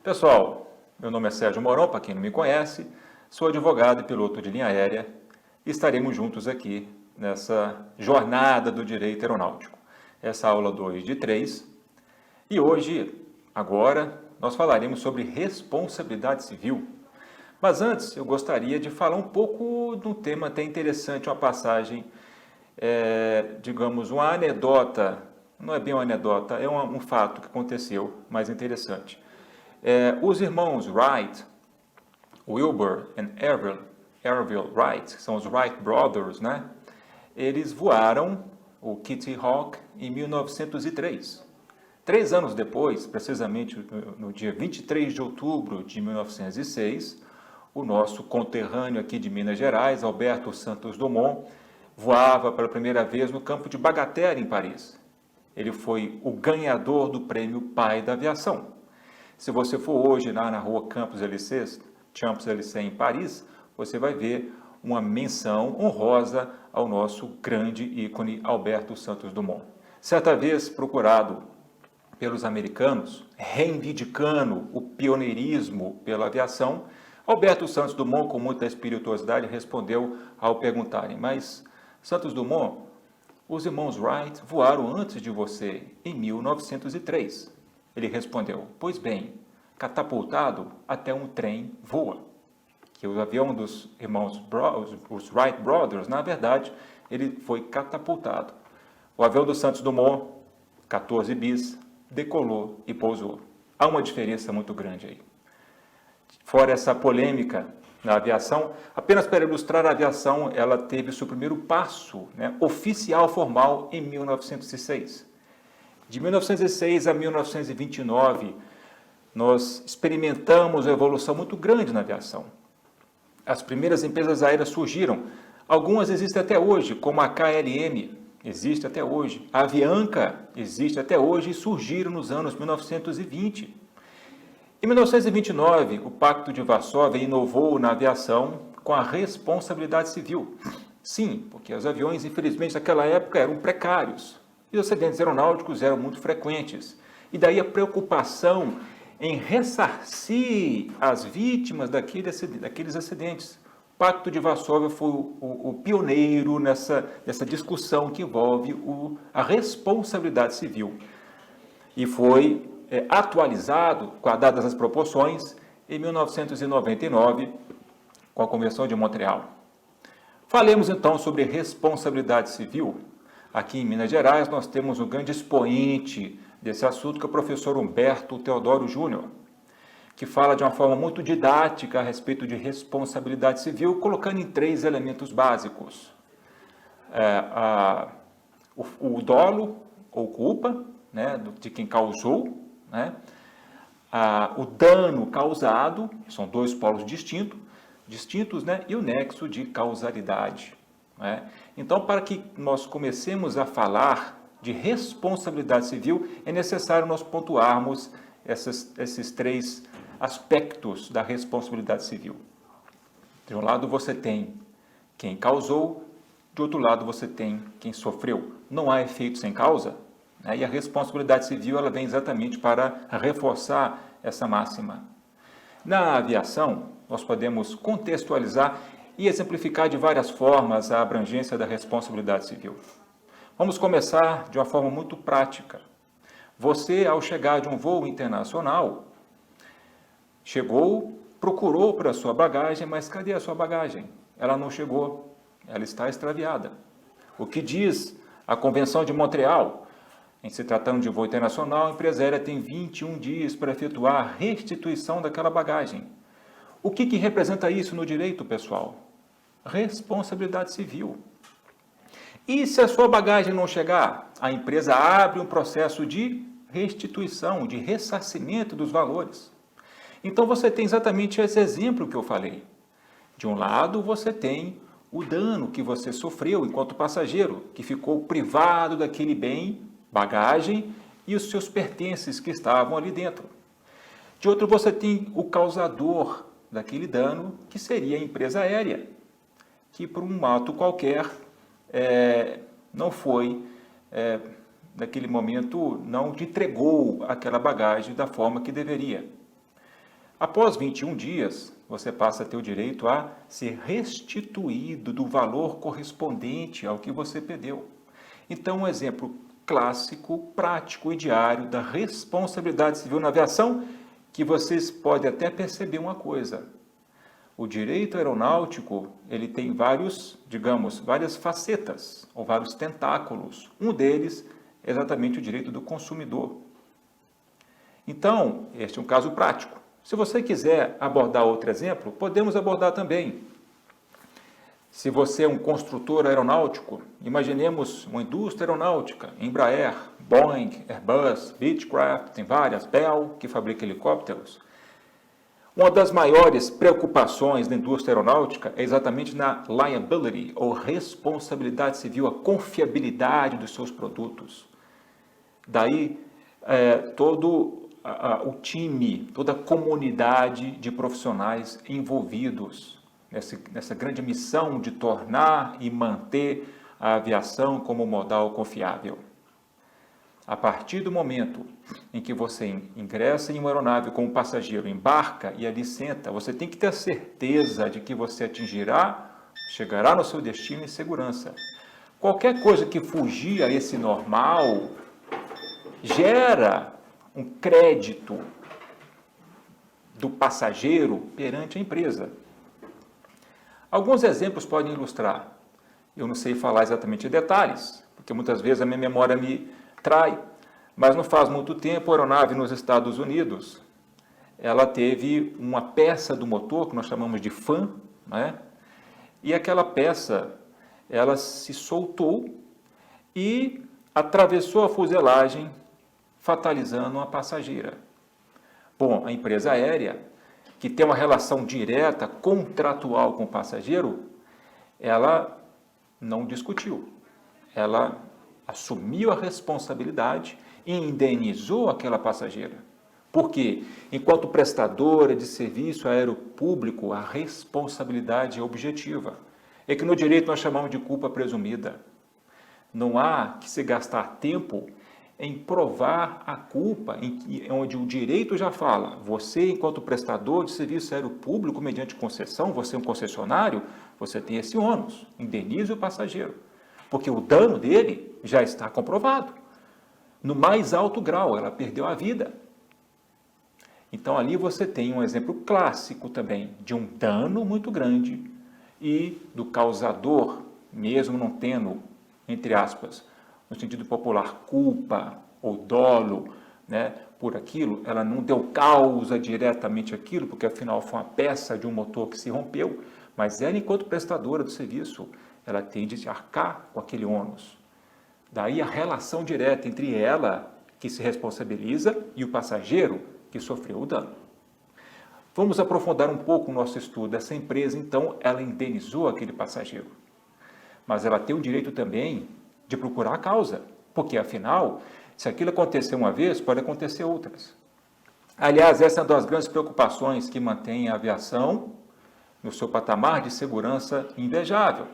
Pessoal, meu nome é Sérgio Mourão, para quem não me conhece, sou advogado e piloto de linha aérea e estaremos juntos aqui nessa jornada do direito aeronáutico. Essa aula 2 de 3 e hoje, agora, nós falaremos sobre responsabilidade civil. Mas antes, eu gostaria de falar um pouco de um tema até interessante, uma passagem, digamos, uma anedota, não é bem uma anedota, é um fato que aconteceu, mais interessante. Os irmãos Wright, Wilbur e Orville Wright, que são os Wright Brothers, né? Eles voaram o Kitty Hawk em 1903. 3 anos depois, precisamente no dia 23 de outubro de 1906, o nosso conterrâneo aqui de Minas Gerais, Alberto Santos Dumont, voava pela primeira vez no campo de Bagatelle, em Paris. Ele foi o ganhador do prêmio Pai da Aviação. Se você for hoje lá na rua Champs-Élysées, em Paris, você vai ver uma menção honrosa ao nosso grande ícone Alberto Santos Dumont. Certa vez procurado pelos americanos, reivindicando o pioneirismo pela aviação, Alberto Santos Dumont, com muita espirituosidade, respondeu ao perguntarem: mas, Santos Dumont, os irmãos Wright voaram antes de você, em 1903. Ele respondeu: pois bem, catapultado até um trem voa. Que o avião dos irmãos os Wright Brothers, na verdade, ele foi catapultado. O avião do Santos Dumont, 14 bis, decolou e pousou. Há uma diferença muito grande aí. Fora essa polêmica na aviação, apenas para ilustrar, a aviação ela teve seu primeiro passo, né, oficial, formal, em 1906. De 1906 a 1929, nós experimentamos uma evolução muito grande na aviação. As primeiras empresas aéreas surgiram, algumas existem até hoje, como a KLM, existe até hoje, a Avianca existe até hoje e surgiram nos anos 1920. Em 1929, o Pacto de Varsóvia inovou na aviação com a responsabilidade civil. Sim, porque os aviões, infelizmente, naquela época eram precários e os acidentes aeronáuticos eram muito frequentes. E daí a preocupação em ressarcir as vítimas daqueles acidentes. O Pacto de Varsóvia foi o pioneiro nessa discussão que envolve a responsabilidade civil. E foi atualizado, dadas as proporções, em 1999, com a Convenção de Montreal. Falemos então sobre responsabilidade civil. Aqui em Minas Gerais nós temos um grande expoente desse assunto, que é o professor Humberto Teodoro Júnior, que fala de uma forma muito didática a respeito de responsabilidade civil, colocando em 3 elementos básicos. O dolo ou culpa, né, de quem causou, né? O dano causado, são 2 polos distintos, né? E o nexo de causalidade. Né? Então, para que nós comecemos a falar de responsabilidade civil, é necessário nós pontuarmos esses 3 aspectos da responsabilidade civil. De um lado você tem quem causou, de outro lado você tem quem sofreu. Não há efeito sem causa, né? E a responsabilidade civil ela vem exatamente para reforçar essa máxima. Na aviação, nós podemos contextualizar e exemplificar de várias formas a abrangência da responsabilidade civil. Vamos começar de uma forma muito prática. Você, ao chegar de um voo internacional, chegou, procurou por a sua bagagem, mas cadê a sua bagagem? Ela não chegou, ela está extraviada. O que diz a Convenção de Montreal? Em se tratando de voo internacional, a empresa aérea tem 21 dias para efetuar a restituição daquela bagagem. O que representa isso no direito, pessoal? Responsabilidade civil. E se a sua bagagem não chegar, a empresa abre um processo de restituição, de ressarcimento dos valores. Então você tem exatamente esse exemplo que eu falei. De um lado você tem o dano que você sofreu enquanto passageiro, que ficou privado daquele bem, bagagem e os seus pertences que estavam ali dentro. De outro você tem o causador daquele dano, que seria a empresa aérea, que por um ato qualquer não foi, naquele momento, não te entregou aquela bagagem da forma que deveria. Após 21 dias, você passa a ter o direito a ser restituído do valor correspondente ao que você perdeu. Então, um exemplo clássico, prático e diário da responsabilidade civil na aviação, que vocês podem até perceber uma coisa. O direito aeronáutico, ele tem várias facetas, ou vários tentáculos. Um deles é exatamente o direito do consumidor. Então, este é um caso prático. Se você quiser abordar outro exemplo, podemos abordar também. Se você é um construtor aeronáutico, imaginemos uma indústria aeronáutica, Embraer, Boeing, Airbus, Beechcraft, tem várias, Bell, que fabrica helicópteros. Uma das maiores preocupações da indústria aeronáutica é exatamente na liability, ou responsabilidade civil, a confiabilidade dos seus produtos. Daí, todo o time, toda a comunidade de profissionais envolvidos nessa grande missão de tornar e manter a aviação como modal confiável. A partir do momento em que você ingressa em uma aeronave como passageiro, embarca e ali senta, você tem que ter a certeza de que você chegará no seu destino em segurança. Qualquer coisa que fugir a esse normal gera um crédito do passageiro perante a empresa. Alguns exemplos podem ilustrar. Eu não sei falar exatamente detalhes, porque muitas vezes a minha memória me trai, mas não faz muito tempo a aeronave nos Estados Unidos, ela teve uma peça do motor, que nós chamamos de fan, né? E aquela peça, ela se soltou e atravessou a fuselagem, fatalizando uma passageira. Bom, a empresa aérea, que tem uma relação direta, contratual com o passageiro, ela não discutiu. Ela assumiu a responsabilidade e indenizou aquela passageira. Porque, enquanto prestadora de serviço aéreo público, a responsabilidade é objetiva. É que no direito nós chamamos de culpa presumida. Não há que se gastar tempo em provar a culpa, onde o direito já fala, você, enquanto prestador de serviço aéreo público, mediante concessão, você é um concessionário, você tem esse ônus, indenize o passageiro, porque o dano dele já está comprovado. No mais alto grau, ela perdeu a vida. Então, ali você tem um exemplo clássico também de um dano muito grande e do causador, mesmo não tendo, entre aspas, no sentido popular, culpa ou dolo, né, por aquilo, ela não deu causa diretamente àquilo, porque afinal foi uma peça de um motor que se rompeu, mas ela, enquanto prestadora do serviço, ela tem de arcar com aquele ônus. Daí a relação direta entre ela, que se responsabiliza, e o passageiro, que sofreu o dano. Vamos aprofundar um pouco o nosso estudo. Essa empresa, então, ela indenizou aquele passageiro. Mas ela tem o direito também de procurar a causa, porque, afinal, se aquilo acontecer uma vez, pode acontecer outras. Aliás, essa é uma das grandes preocupações que mantém a aviação no seu patamar de segurança invejável.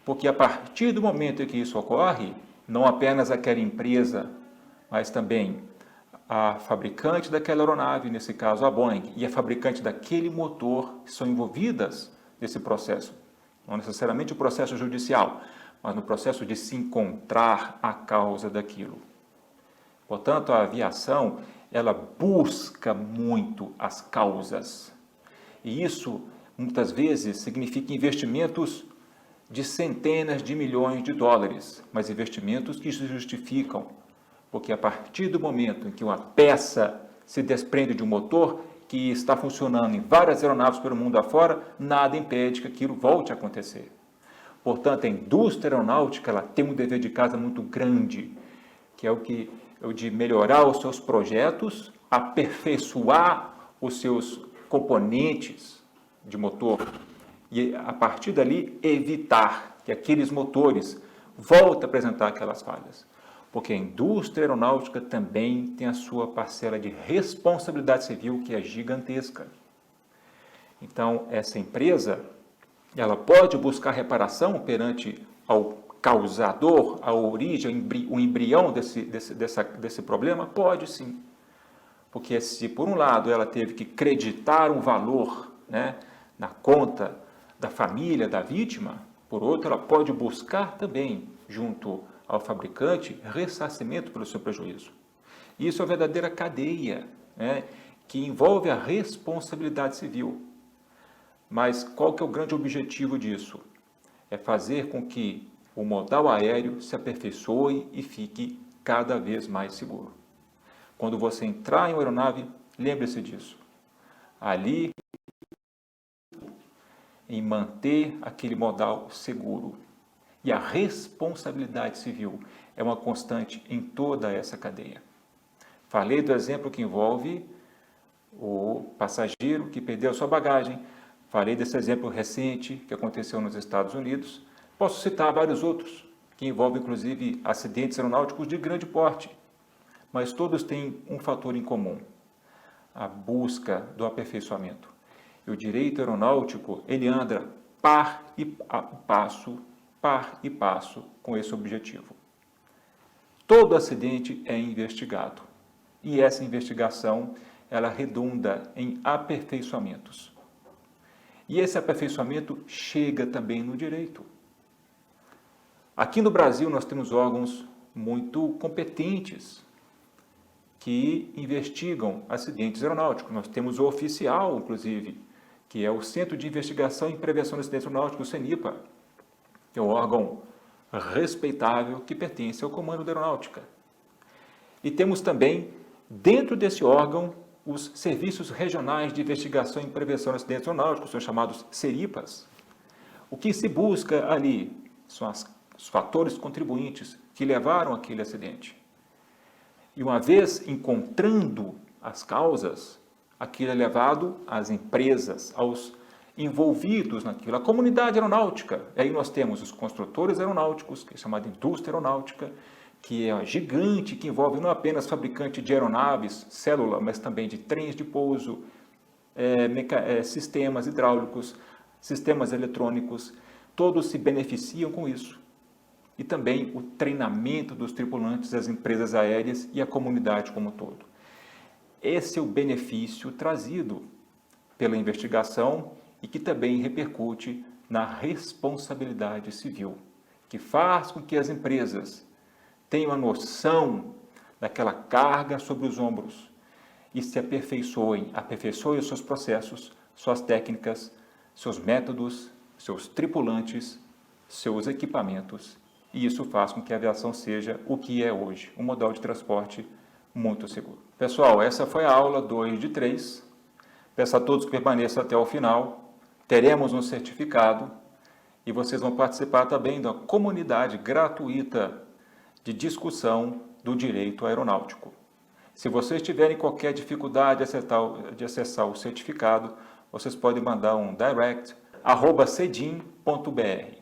Porque a partir do momento em que isso ocorre, não apenas aquela empresa, mas também a fabricante daquela aeronave, nesse caso a Boeing, e a fabricante daquele motor são envolvidas nesse processo. Não necessariamente o processo judicial, mas no processo de se encontrar a causa daquilo. Portanto, a aviação, ela busca muito as causas. E isso, muitas vezes, significa investimentos de centenas de milhões de dólares, mas investimentos que se justificam, porque a partir do momento em que uma peça se desprende de um motor que está funcionando em várias aeronaves pelo mundo afora, nada impede que aquilo volte a acontecer. Portanto, a indústria aeronáutica ela tem um dever de casa muito grande, que é o de melhorar os seus projetos, aperfeiçoar os seus componentes de motor e, a partir dali, evitar que aqueles motores voltem a apresentar aquelas falhas. Porque a indústria aeronáutica também tem a sua parcela de responsabilidade civil, que é gigantesca. Então, essa empresa, ela pode buscar reparação perante ao causador, a origem, o embrião desse problema? Pode sim. Porque se por um lado ela teve que creditar um valor, né, na conta da família da vítima, por outro ela pode buscar também, junto ao fabricante, ressarcimento pelo seu prejuízo. Isso é uma verdadeira cadeia, né, que envolve a responsabilidade civil. Mas qual que é o grande objetivo disso? É fazer com que o modal aéreo se aperfeiçoe e fique cada vez mais seguro. Quando você entrar em uma aeronave, lembre-se disso. Ali, em manter aquele modal seguro. E a responsabilidade civil é uma constante em toda essa cadeia. Falei do exemplo que envolve o passageiro que perdeu sua bagagem. Falei desse exemplo recente que aconteceu nos Estados Unidos. Posso citar vários outros, que envolvem inclusive acidentes aeronáuticos de grande porte. Mas todos têm um fator em comum: a busca do aperfeiçoamento. E o direito aeronáutico, ele anda par e passo com esse objetivo. Todo acidente é investigado. E essa investigação, ela redunda em aperfeiçoamentos. E esse aperfeiçoamento chega também no direito. Aqui no Brasil nós temos órgãos muito competentes que investigam acidentes aeronáuticos. Nós temos o oficial, inclusive, que é o Centro de Investigação e Prevenção de Acidentes Aeronáuticos, o CENIPA, que é um órgão respeitável que pertence ao Comando da Aeronáutica. E temos também, dentro desse órgão, os Serviços Regionais de Investigação e Prevenção de Acidentes Aeronáuticos, são chamados SERIPAs. O que se busca ali são os fatores contribuintes que levaram aquele acidente. E uma vez encontrando as causas, aquilo é levado às empresas, aos envolvidos naquilo, a comunidade aeronáutica. E aí nós temos os construtores aeronáuticos, que é chamada indústria aeronáutica, que é gigante, que envolve não apenas fabricante de aeronaves, célula, mas também de trens de pouso, sistemas hidráulicos, sistemas eletrônicos, todos se beneficiam com isso. E também o treinamento dos tripulantes das empresas aéreas e a comunidade como um todo. Esse é o benefício trazido pela investigação e que também repercute na responsabilidade civil, que faz com que as empresas tenham a noção daquela carga sobre os ombros e se aperfeiçoem os seus processos, suas técnicas, seus métodos, seus tripulantes, seus equipamentos. E isso faz com que a aviação seja o que é hoje, um modal de transporte muito seguro. Pessoal, essa foi a aula 2 de 3. Peço a todos que permaneçam até o final. Teremos um certificado e vocês vão participar também da comunidade gratuita de discussão do direito aeronáutico. Se vocês tiverem qualquer dificuldade de acessar o certificado, vocês podem mandar um direct @cedim.br.